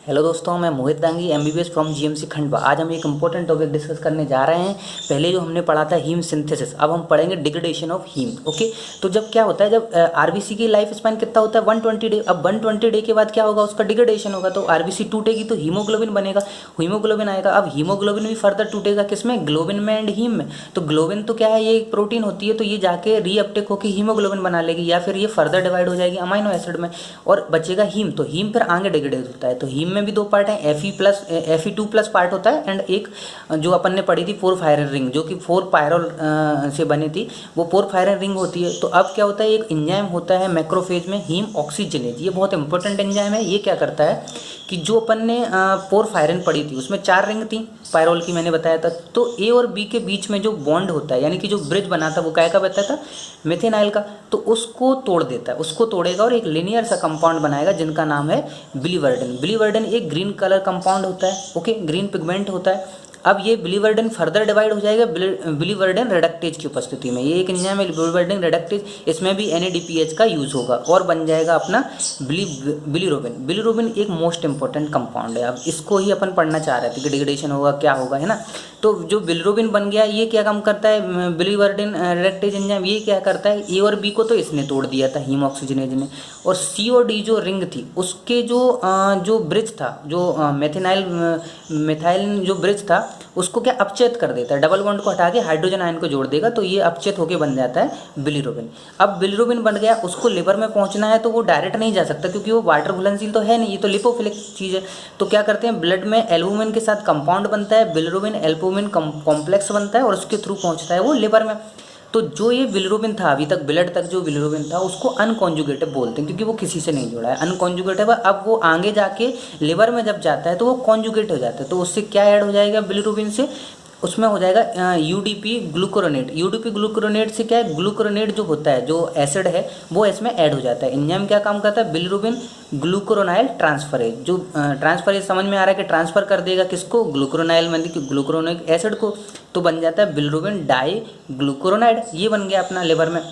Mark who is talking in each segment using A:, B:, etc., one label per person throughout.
A: Hello दोस्तों, मैं Mohit Dangi MBBS from GMC Khandwa. आज हम एक इंपॉर्टेंट टॉपिक डिस्कस करने जा रहे हैं। पहले जो हमने पढ़ा था हीम सिंथेसिस, अब हम पढ़ेंगे डिग्रेडेशन ऑफ हीम। ओके, तो जब क्या होता है, जब आरबीसी की लाइफ स्पैन कितना होता है 120 डे। अब 120 डे के बाद क्या होगा, उसका डिग्रेडेशन होगा। तो आरबीसी टूटेगी तो हीमोग्लोबिन बनेगा, हीमोग्लोबिन आएगा। अब हीमोग्लोबिन भी फर्दर टूटेगा, किसमें, ग्लोबिन में एंड हीम में। तो ग्लोबिन तो क्या है, ये एक प्रोटीन होती है, तो ये जाके रीअपटेक होकर हीमोग्लोबिन बना लेगी, या फिर ये फर्दर डिवाइड हो जाएगी अमाइनो एसिड में और बचेगा हीम। तो हीम फिर आगे डिग्रेड होता है। तो हीम में भी दो पार्ट है, Fe2+ पार्ट होता है एंड एक जो अपन ने पढ़ी थी पोरफायरिन रिंग, जो कि 4 पायरोल से बनी थी, वो पोरफायरिन रिंग होती है। तो अब क्या होता है, एक एंजाइम होता है मैक्रोफेज में, हीम ऑक्सीजनेज। ये बहुत इंपॉर्टेंट एंजाइम है। ये क्या करता है कि जो अपन ने पोरफायरिन पढ़ी थी उसमें 4 रिंग थी पायरोल की, मैंने बताया था। तो ए और बी के बीच में जो बॉन्ड होता है, यानी कि जो ब्रिज बना था, वो काय का बताया था, मेथेनाइल का। तो उसको तोड़ देता है, उसको तोड़ेगा और एक लिनियर सा कंपाउंड बनाएगा जिनका नाम है बिलीवर्डिन। बिलीवर्डिन एक ग्रीन कलर कंपाउंड होता है, ओके, ग्रीन पिगमेंट होता है। अब ये बिलीवर्डिन फर्दर डिवाइड हो जाएगा बिलीवर्डिन रिडक्टेज की उपस्थिति में। ये एक एंजाइम है बिलीवर्डिन रिडक्टेज, इसमें भी NADPH का यूज होगा और बन जाएगा अपना बिलीरुबिन। बिलीरुबिन एक मोस्ट इंपॉर्टेंट कंपाउंड है। अब इसको ही अपन पढ़ना चाह रहे थे कि डिग्रेडेशन होगा, क्या होगा, है ना। तो जो बिलीरुबिन बन गया, ये क्या काम करता है, बिलीवर्डिन रिडक्टेज एंजाइम, ये क्या करता है, ए और बी को तो इसने तोड़ दिया था हीम ऑक्सीजनेज ने, और C और D जो रिंग थी उसके जो ब्रिज था, जो मेथाइल जो ब्रिज था, उसको क्या अपचेत कर देता है, डबल बॉन्ड को हटा के हाइड्रोजन आयन को जोड़ देगा। तो ये अपचेत होके बन जाता है बिलीरुबिन। अब बिलीरुबिन बन गया, उसको लिवर में पहुंचना है तो वो डायरेक्ट नहीं जा सकता, क्योंकि वो वाटर घुलनशील तो है नहीं, ये तो लिपोफिलिक चीज़ है। तो क्या करते हैं, ब्लड में एल्बुमिन के साथ कंपाउंड बनता है, बिलीरुबिन एल्बुमिन कॉम्प्लेक्स बनता है और उसके थ्रू पहुंचता है वो लिवर में। तो जो ये बिलीरुबिन था, अभी तक ब्लड तक जो बिलीरुबिन था, उसको अनकॉन्जुगेटिव बोलते हैं, क्योंकि वो किसी से नहीं जुड़ा है, अनकॉन्जुगेटिव। अब वो आगे जाके लिवर में जब जाता है तो वो कॉन्जुगेट हो जाता है। तो उससे क्या ऐड हो जाएगा बिलीरुबिन से, उसमें हो जाएगा UDP ग्लूकोरोनेट। UDP ग्लूकोरोनेट से क्या है, ग्लूकोरोनेट जो होता है, जो एसिड है, वो इसमें ऐड हो जाता है। एंजाइम क्या काम करता है, बिलीरुबिन ग्लूकोरोनाइल ट्रांसफरेज। जो ट्रांसफरेज समझ में आ रहा है कि ट्रांसफर कर देगा किसको, ग्लूकोरोनाइल मतलब कि ग्लूकोरोनिक एसिड को। तो बन जाता है बिलीरुबिन डाई ग्लूकोरोनाइड। ये बन गया अपना लिवर में।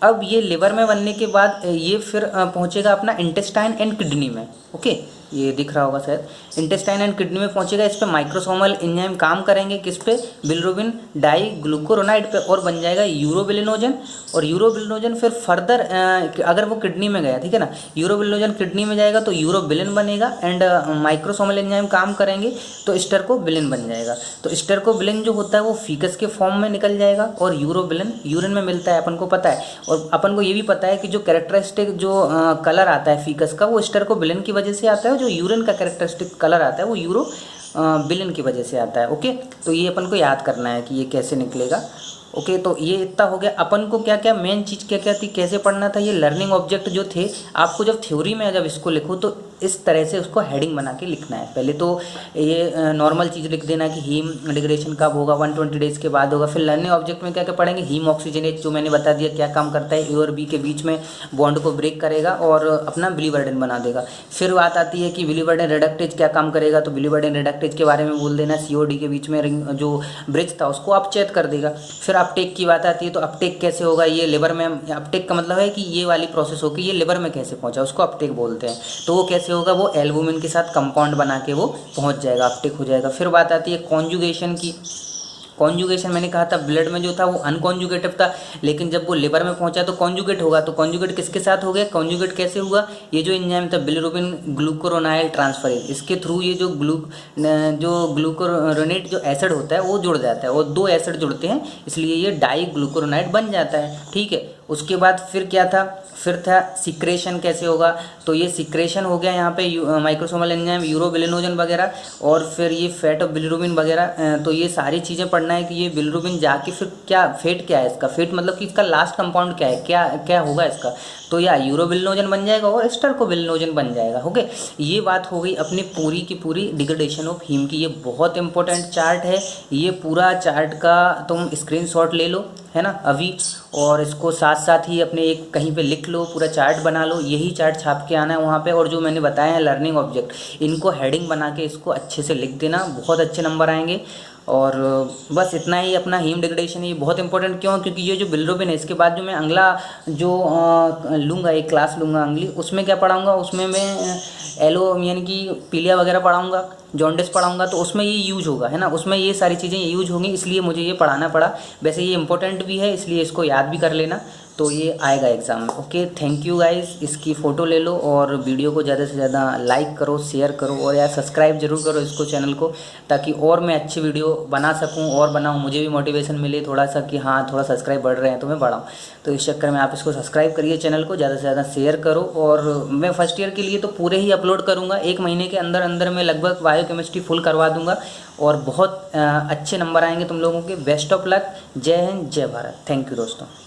A: अब ये लिवर में बनने के बाद ये फिर पहुंचेगा अपना इंटेस्टाइन एंड किडनी में। ओके, ये दिख रहा होगा शायद, इंटेस्टाइन एंड किडनी में पहुंचेगा। इस पे माइक्रोसोमल एंजाइम काम करेंगे, किस पे, बिलीरुबिन डाई ग्लूकोरोनाइड पे, और बन जाएगा यूरोबिलिनोजन। और यूरोबिलिनोजन फिर फर्दर अगर वो किडनी में गया, ठीक है ना, यूरोबिलिनोजन किडनी में जाएगा तो यूरोबिलिन बनेगा एंड माइक्रोसोमल एंजाइम काम करेंगे तो स्टेरकोबिलिन बन जाएगा। तो स्टेरकोबिलिन जो होता है वो फीकस के फॉर्म में निकल जाएगा और यूरोबिलिन यूरिन में मिलता है, अपन को पता है। और अपन को ये भी पता है कि जो कैरेक्टरिस्टिक जो कलर आता है फीकस का, वो स्टेरकोबिलिन की वजह से आता है। जो यूरिन का कैरेक्टरिस्टिक कलर आता है वो बिलिन की वजह से आता है। ओके, तो ये अपन को याद करना है कि ये कैसे निकलेगा। ओके, तो ये इतना हो गया। अपन को क्या क्या मेन चीज़ क्या क्या थी, कैसे पढ़ना था, ये लर्निंग ऑब्जेक्ट जो थे, आपको जब थ्योरी में जब इसको लिखो तो इस तरह से उसको हेडिंग बना के लिखना है। पहले तो ये नॉर्मल चीज़ लिख देना कि हीम डिग्रेडेशन कब होगा, 120 डेज के बाद होगा। फिर लर्निंग ऑब्जेक्ट में क्या क्या पढ़ेंगे, हीम ऑक्सीजनेज जो मैंने बता दिया क्या काम करता है, ए और बी के बीच में बॉन्ड को ब्रेक करेगा और अपना बिलीवर्डिन बना देगा। फिर बात आती है कि बिलीवर्डिन रिडक्टेज क्या काम करेगा, तो बिलीवर्डिन रिडक्टेज के बारे में बोल देना, C और D के बीच में रिंग जो ब्रिज था उसको अपचेत कर देगा। फिर अपटेक की बात आती है, तो अपटेक कैसे होगा, ये लिवर में, अपटेक का मतलब है कि ये वाली प्रोसेस होगी, ये लिवर में कैसे पहुंचा, उसको अपटेक बोलते हैं। तो वो कैसे होगा, वो एल्बुमिन के साथ कंपाउंड बना के वो पहुंच जाएगा, अपटेक हो जाएगा। फिर बात आती है कॉन्जुगेशन की। कॉन्जुगेशन मैंने कहा था ब्लड में जो था वो अनकॉन्जुगेटिव था, लेकिन जब वो लिवर में पहुंचा तो कॉन्जुगेट होगा। तो कॉन्जुगेट किसके साथ हो गया, कॉन्जुगेट कैसे हुआ, ये जो एंजाइम था बिलीरुबिन ग्लूकोरोनाइल ट्रांसफरेज, इसके थ्रू ये जो ग्लूकोरोनेट जो एसिड होता है वो जुड़ जाता है, और 2 एसिड जुड़ते हैं, इसलिए ये डाई ग्लूकोरोनाइड बन जाता है। ठीक है, उसके बाद फिर क्या था, फिर था सिक्रेशन कैसे होगा, तो ये सिक्रेशन हो गया यहाँ पे माइक्रोसोमल एंजाइम यूरोबिलिनोजन वगैरह, और फिर ये फैट ऑफ बिलीरुबिन वगैरह। तो ये सारी चीज़ें पढ़ना है कि ये बिलीरुबिन जाके फिर क्या फेट क्या है इसका, फेट मतलब कि इसका लास्ट कंपाउंड क्या है, क्या क्या होगा इसका, तो या यूरोबिलिनोजन बन जाएगा और स्टेरकोबिलिनोजन बन जाएगा। ओके, ये बात हो गई अपनी पूरी की पूरी डिग्रेडेशन ऑफ हीम की। ये बहुत इंपॉर्टेंट चार्ट है, ये पूरा चार्ट का तुम स्क्रीनशॉट ले लो, है ना, अभी, और इसको साथ साथ ही अपने एक कहीं पे लिख लो, पूरा चार्ट बना लो, यही चार्ट छाप के आना है वहाँ पे। और जो मैंने बताया है लर्निंग ऑब्जेक्ट, इनको हेडिंग बना के इसको अच्छे से लिख देना, बहुत अच्छे नंबर आएंगे। और बस इतना ही अपना हीम डिग्रेडेशन। ये बहुत इंपॉर्टेंट क्यों, क्योंकि ये जो बिलीरुबिन है, इसके बाद जो मैं अगला जो लूँगा, एक क्लास लूँगा अगली, उसमें क्या पढ़ाऊँगा, उसमें मैं एलो यानी कि पीलिया वगैरह पढ़ाऊँगा, जॉन्डिस पढ़ाऊँगा, तो उसमें ये यूज होगा, है ना, उसमें ये सारी चीज़ें यूज होंगी, इसलिए मुझे ये पढ़ाना पड़ा। वैसे ये इंपॉर्टेंट भी है, इसलिए इसको याद भी कर लेना, तो ये आएगा एग्ज़ाम में। Okay, thank you guys. इसकी फ़ोटो ले लो और वीडियो को ज़्यादा से ज़्यादा लाइक करो, शेयर करो, और यार सब्सक्राइब जरूर करो इसको, चैनल को, ताकि और मैं अच्छी वीडियो बना सकूं और बनाऊं, मुझे भी मोटिवेशन मिले थोड़ा सा कि हाँ थोड़ा सब्सक्राइब बढ़ रहे हैं तो मैं बढ़ाऊं। तो इस चक्कर में आप इसको सब्सक्राइब करिए, चैनल को ज़्यादा से ज़्यादा शेयर करो। और मैं फर्स्ट ईयर के लिए तो पूरे ही अपलोड करूँगा, 1 महीने के अंदर अंदर मैं लगभग बायोकेमिस्ट्री फुल करवा दूँगा, और बहुत अच्छे नंबर आएंगे तुम लोगों के। Best of luck. जय हिंद, जय भारत। थैंक यू दोस्तों।